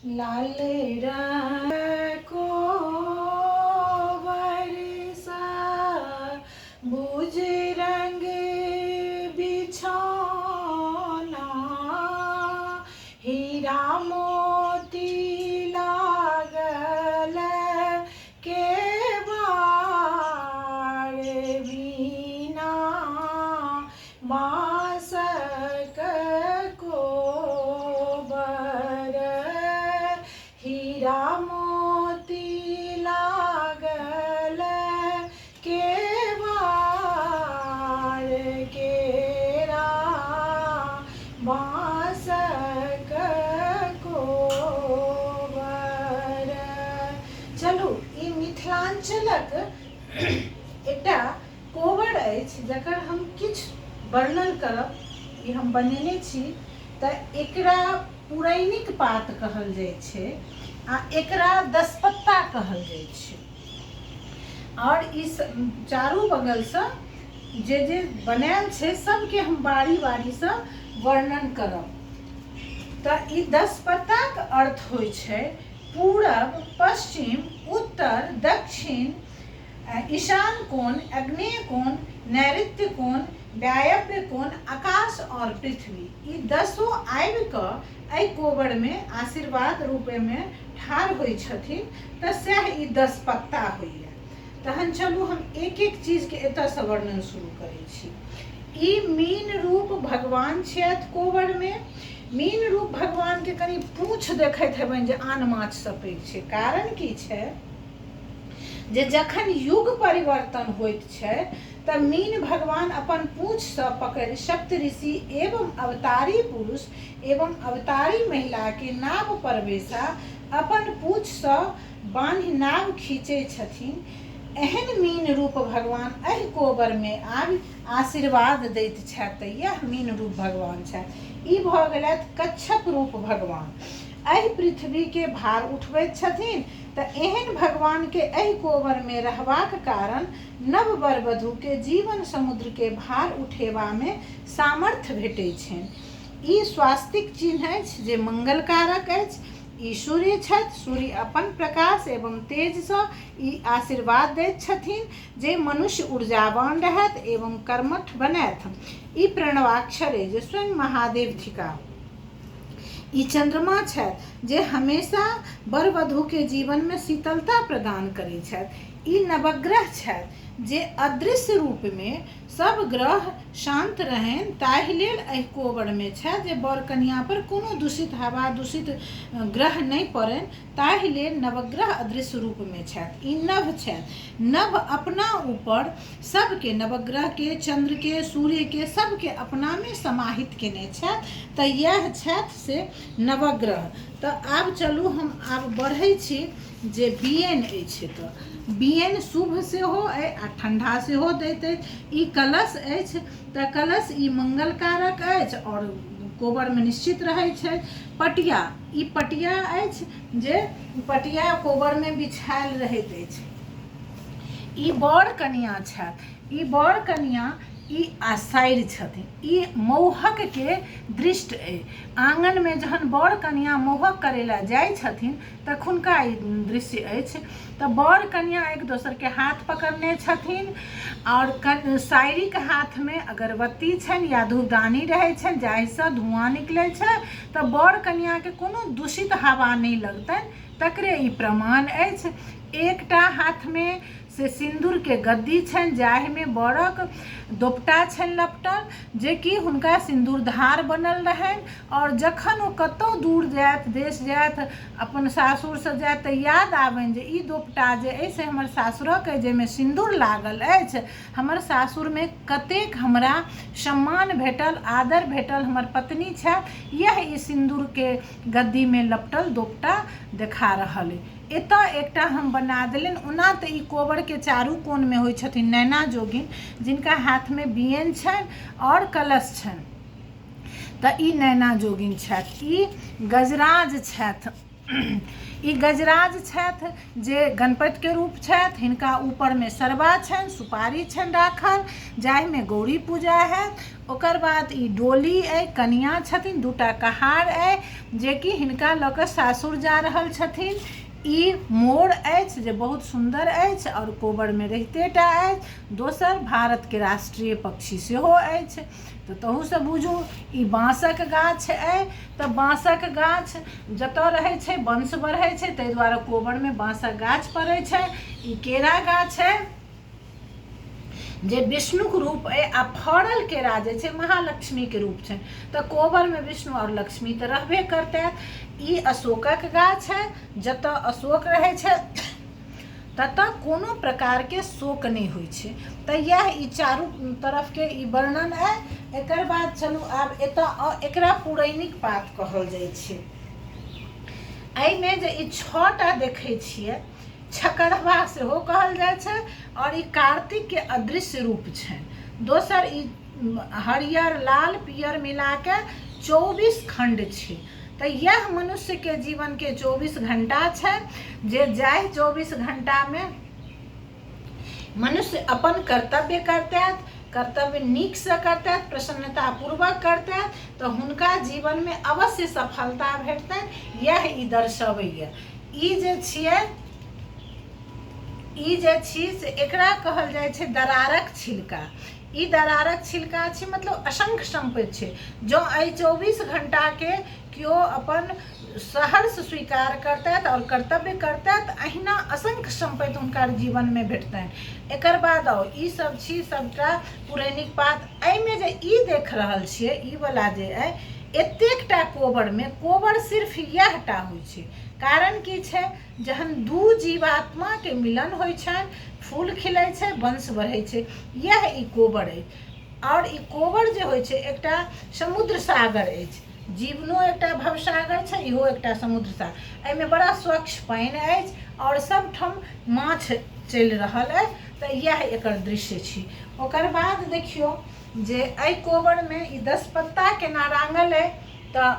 लाल रंग को बरसा बुझ रंग बिछौना हीरा मोती लागल के बार बिना बांसक कोबर हीरा मोती लागल के बार केरा बांसक कोबर। चलू ई मिथिलांचलक एकटा कोबर अछि जकर हम किछु वर्णन करब। ई हम बनेने छी तऽ एकरा पुरैनिक पात कहल जाइ छै आ एकरा दसपत्ता कहल जाइ छै। और ई चारू बगलसँ जे जे बनायल छै सबके हम बारी बारीसँ वर्णन करब। तऽ ई दसपत्ताक अर्थ होइ छै पूरब, पश्चिम, उत्तर, दक्षिण, ईशान कोण, आग्नेय कोण, नैऋत्य कोण, वायव्य कोण, आकाश और पृथ्वी। ई दसो आबि कऽ एहि कोबरमे आशीर्वाद रूपमे ठाढ़ होइ छथिन, तऽ सएह ई दसपत्ता होइए। तहन चलू हम एक एक चीजके एतयसँ वर्णन शुरू करै छी। ई मीन रूप भगवान छथि कोबरमे। मीन रूप भगवानके कनि पूँछ देखैत हेबनि जे आन माछसँ पैघ छै। कारण की छै जे जखन युग परिवर्तन होइत छै तऽ मीन भगवान अपन पूँछसँ पकड़ि सप्तऋषि एवं अवतारी पुरुष एवं अवतारी महिलाके नाव पर बैसा अपन पूँछसँ बान्हि नाव खींचै छथिन। एहन मीन रूप भगवान एहि कोबरमे आबि आशीर्वाद दैत छथि, तऽ इएह मीन रूप भगवान छथि। ई भऽ गेलथि कच्छप रूप भगवान, एहि पृथ्वीके भार उठबैत छथिन। तऽ एहन भगवानके एहि कोबरमे रहबाक कारण नव वर वधूके जीवन समुद्रके भार उठेबामे सामर्थ्य भेटैत छनि। ई स्वास्तिक चिन्ह अछि जे मंगलकारक अछि। ई सूर्य छथि। सूर्य अपन प्रकाश एवं तेजसँ ई आशीर्वाद दैत छथिन जे मनुष्य ऊर्जावान रहत एवं कर्मठ बनैथ। ई प्रणवाक्षर अछि जे स्वयं महादेव थिका। ई चंद्रमा छथि जे हमेशा वर वधूके जीवनमे शीतलता प्रदान करै छथि। ई नवग्रह छथि जे अदृश्य रूपमे सब ग्रह शांत रहनि, ताहि लेल एहि कोबरमे छथि जे वर कन्या पर कोनो दूषित हवा दूषित ग्रह नहि पड़नि, ताहि लेल नवग्रह अदृश्य रूपमे छथि। ई नभ छथि। नभ अपना ऊपर सबके नवग्रहके, चंद्रके, सूर्यके सबके अपनामे समाहित केने छथि, तऽ इएह छथि से नवग्रह। तऽ आब चलू हम आब बढ़ै छी जे बियन अछि। तऽ बियन शुभ सेहो अइ आ ठंडा सेहो दैत अछि। ई कलश अछि तऽ कलश ई मंगलकारक अछि और कोबरमे निश्चित रहै छै। पटिया, ई पटिया अछि जे पटिया कोबरमे बिछायल रहैत अछि। ई बर कन्या छथि। ई बर कन्या ई आषाढ़ि छथिन। ई मौहकके दृष्ट अइ। आंगनमे जहन बर कन्या मौहक करै लए जाइ छथिन तखुनका ई दृश्य अछि। तऽ बर कन्या एक दोसरके हाथ पकड़ने छथिन और साइरीके हाथमे अगरबत्ती छनि या धूपदानी रहै छनि जाहिसँ धुआं निकलै छै, तऽ बर कन्याके कोनो दूषित हवा नहि लगतनि, तकरे ई प्रमाण अछि। एकटा हाथमे से सिन्दूरके गद्दी छनि जाहिमे बरक दोपटा छनि लपटल, जे कि हुनका सिन्दूरधार बनल रहनि। और जखन ओ कतहु दूर जायत, देश जायत, अपन सासुरसँ जायत, तऽ याद आबनि जे ई दोपटा जे अइ से हमर सासुरक अइ, जाहिमे सिन्दूर लागल अछि। हमर सासुरमे कतेक हमरा सम्मान भेटल, आदर भेटल, हमर पत्नी छथि, इएह ई सिन्दूरके गद्दीमे लपटल दोपटा देखा रहल अइ। एतऽ एकटा हम बना देलनि। ओना तऽ ई कोबरके चारू कोणमे होइ छथिन नैना जोगिन, जिनका हाथमे बियन छनि और कलश छनि, तऽ ई नैना जोगिन छथि। ई गजराज छथि। ई गजराज छथि जे गणपतिके रूप छथि, हिनका ऊपरमे सरबा छनि, सुपारी छनि राखल, जाहिमे गौरी पूजा हैत। ओकर बाद ई डोली अइ, कनिया छथिन, दूटा कहार अइ जेकि हिनका लऽ कऽ सासुर जा रहल छथिन। ई मोर अछि जे बहुत सुन्दर अछि और कोबरमे रहिते टा अछि। दोसर भारतके राष्ट्रीय पक्षी सेहो अछि। तऽ तहूसँ बुझू ई बाँसक गाछ अइ। तऽ बाँसक गाछ जतऽ रहै छै वंश बढ़ै छै, ताहि दुआरे कोबरमे बाँसक गाछ पड़ै छै। ई केरा गाछ अइ जे विष्णुक रूप अइ, आ फड़ल केरा जे छै महालक्ष्मीके रूप छै। तऽ कोबरमे विष्णु और लक्ष्मी तऽ रहबे करतथि। ई अशोकक गाछ है, जतऽ अशोक रहै छै ततऽ कोनो प्रकारके शोक नहि होइ छै। तऽ इएह ई चारू तरफके ई वर्णन अइ। एकर बाद चलू आब एतऽ एकरा पुरैनिक पात कहल जाइ छै। एहिमे जे ई 6टा देखै छियै, छकरबा सेहो कहल जाइ छै, और ई कार्तिकके अदृश्य रूप छनि। दोसर ई हरियर लाल पियर मिलाके 24 खण्ड छै। तऽ यह मनुष्यके जीवनके 24 घंटा छै, जे जाहि 24 घंटामे मनुष्य अपन कर्तव्य करतथि, कर्तव्य नीकसँ करतथि, प्रसन्नतापूर्वक करतथि, तऽ हुनका जीवनमे अवश्य सफलता भेटतनि। यह ई दर्शबैए। ई जे छियै, ई जे छी से एकरा कहल जाइ छै दरारक छिलका। ई दरारक छिलका छै, मतलब असंख्य संपत्ति छै। जँ एहि 24 घंटाके केओ अपन सहर्ष स्वीकार करतथि और कर्तव्य करतथि, अहिना असंख्य संपत्ति हुनकर जीवनमे भेटतनि। एकर बाद आउ ई सब छी सबटा पुरैनिक पात। एहिमे जे ई देख रहल छियै, ई वाला जे अइ, एतेकटा कोबरमे कोबर सिर्फ इएह टा होइ छै। कारण की छै, जहन दू जीवात्माके मिलन होइ छनि, फूल खिलै छै, वंश बढ़ै छै, यह ई कोबर अछि। और ई कोबर जे होइ छै एकटा समुद्र सागर अछि। जीवनो एकटा भवसागर छै, इहो एकटा समुद्र सागर। एहिमे बड़ा स्वच्छ पानि अछि और सबठाम माछ चलि रहल अइ। तऽ इएह एकर दृश्य छी। ओकर बाद देखियौ जे एहि कोबरमे ई 10 पत्ता केना रांगल अइ। तऽ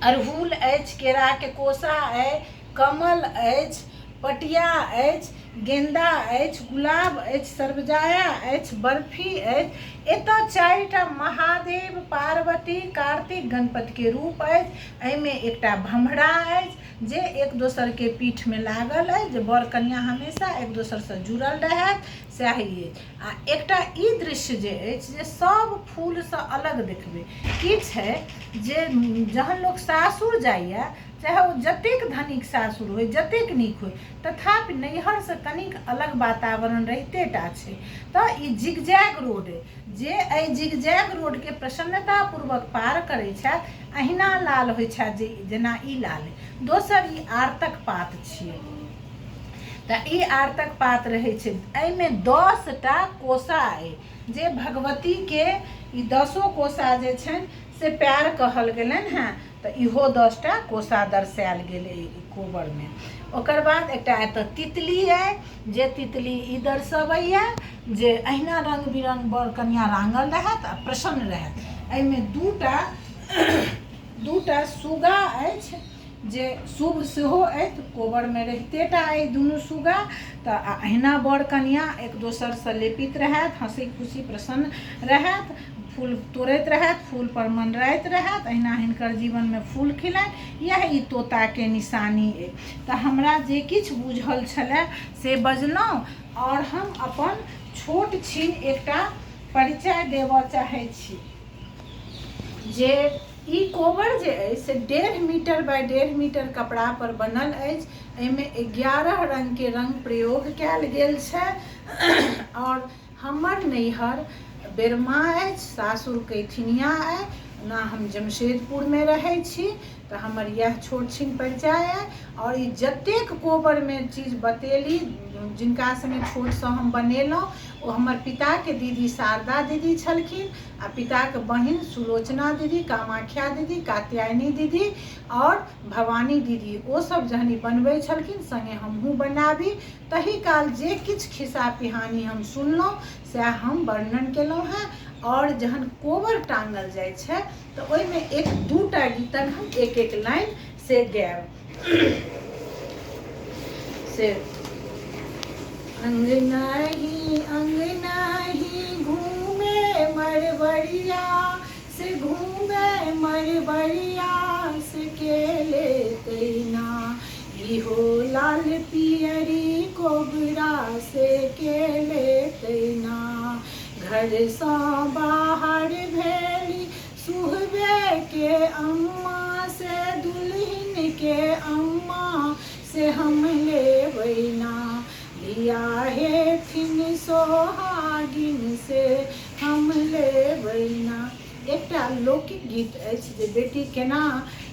अड़हुल अछि, केराके कोसा अइ, कमल अछि, पटिया अछि, गेंदा अछि, गुलाब अछि, सर्वजाया अछि, बर्फी अछि। एतऽ 4टा महादेव, पार्वती, कार्तिक, गणपतिके रूप अछि। एहिमे एकटा भम्हरा अछि जे एक दोसरके पीठमे लागल अछि, जे बर कन्या हमेशा एक दोसरसँ जुड़ल रहथि, सएह ई अछि। आ एकटा ई दृश्य जे अछि जे सब फूलसँ अलग देखबै। की छै जे जहन लोक सासुर जाइए, चाहे ओ जतेक धनिक सासुर होइ, जतेक नीक होइ, तथापि नैहरसँ कनिक अलग वातावरण रहिते टा छै। तऽ ई जिगजैग रोड अइ, जे एहि जिगजैग रोडके प्रसन्नतापूर्वक पार करै छथि, अहिना लाल होइ छथि जेना ई लाल अइ। दोसर ई आरतक पात छियै। तऽ ई आरतक पात रहै छै। एहिमे 10टा कोसा अइ, जे भगवतीके ई 10 कोसा जे छनि से पैर कहल गेलनि हेँ। तऽ इहो 10टा कोसा दर्शायल गेलै ई कोबरमे। ओकर बाद एकटा एतऽ तितली अइ, जे तितली ई दर्शबैए जे अहिना रङ्ग बिरङ्ग बर कनिया रांगल रहथि आ प्रसन्न रहथि। एहिमे दूटा सुगा अछि, जे शुभ सेहो अछि। कोबरमे रहिते टा अइ दुनू सुगा। तऽ अहिना बर कनिया एक दोसरसँ लेपित रहथि, हँसी खुशी प्रसन्न रहथि, फूल तोड़ैत रहथि, फूल पर मंडराइत रहथि, अहिना हिनकर जीवनमे फूल खिलनि। यह ई तोताके निशानी अइ। तऽ हमरा जे किछु बुझल छलै से बजलहुँ, और हम अपन छोट छीन एकटा परिचय देबऽ चाहै छी। जे ई कोबर जे अइ से 1.5 मीटर बाइ 1.5 मीटर कपड़ा पर बनल अछि। एहिमे 11 रङ्गके रङ्ग प्रयोग कयल गेल छै। और हमर नैहर बेरमा अछि, सासुर कैथिनिया अइ, ओना हम जमशेदपुरमे रहै छी। तऽ हमर इएह छोट छिन परिचय अइ। और ई जतेक कोबरमे चीज बतेली, जिनका सङ्गे छोटसँ हम बनेलहुँ, ओ हमर पिताके दीदी शारदा दीदी छलखिन, आ पिताके बहिन सुलोचना दीदी, कामाख्या दीदी, कात्यायनी दीदी और भवानी दीदी। ओसब जहन ई बनबै छलखिन, सङ्गे हमहूँ बनाबी। तही काल जे किछु खिस्सा पिहानी हम सुनलहुँ सएह हम वर्णन केलहुँ हेँ। और जहन कोबर टाँगल जाइ छै तऽ ओहिमे 1-2टा गीतक हम एक लाइन से गैब से अंगना ही घूमे मरबड़िया से घूमे मरबड़िया से केले तैना इहो लाल पियरी कोबरा से केले तैना घर सा बाहर भेली सुहबे के अम्मा से दुल्हन के अम्मा से हम लेबैना बियाहे थिन सोहागिन से हम लेबैना। एकटा लौकिक गीत अछि जे बेटी केना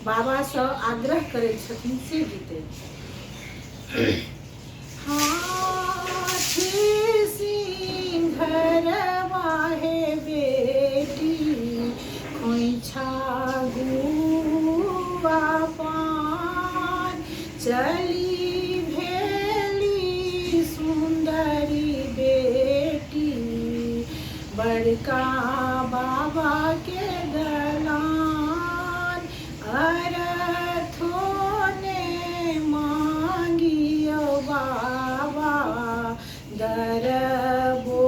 बाबा सँ आग्रह करै छथिन से गीत अछि। हाथ सिंघरवा हे बेटी खोइछा गुआ पान चली भेली सुंदरी बेटी बड़का बाबा के दलान अरथोने मांगियो बाबा दरबोने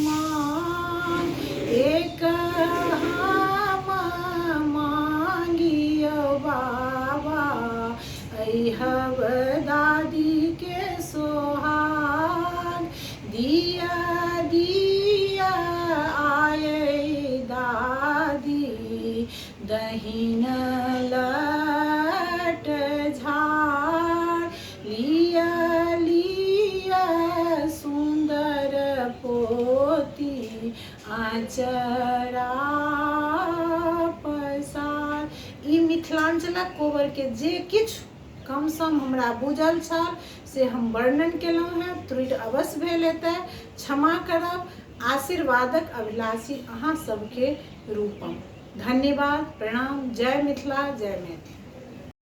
मांग एक हम मांगियो बाबा अहब दादी के सोहाग दिया दिया आये दादी दहिन लट झाड़ लिया लिया सुंदर पोती आचरा पसार। ई मिथिलांचलक कोबर के जे किछु कम सम हमरा बुझल छल से हम वर्णन केलहुँ हैं। त्रुटि अवश्य भेल हेतै, क्षमा करब। आशीर्वादक अभिलाषी अहाँ सबके रूपम। धन्यवाद, प्रणाम। जय मिथिला, जय मैथिली।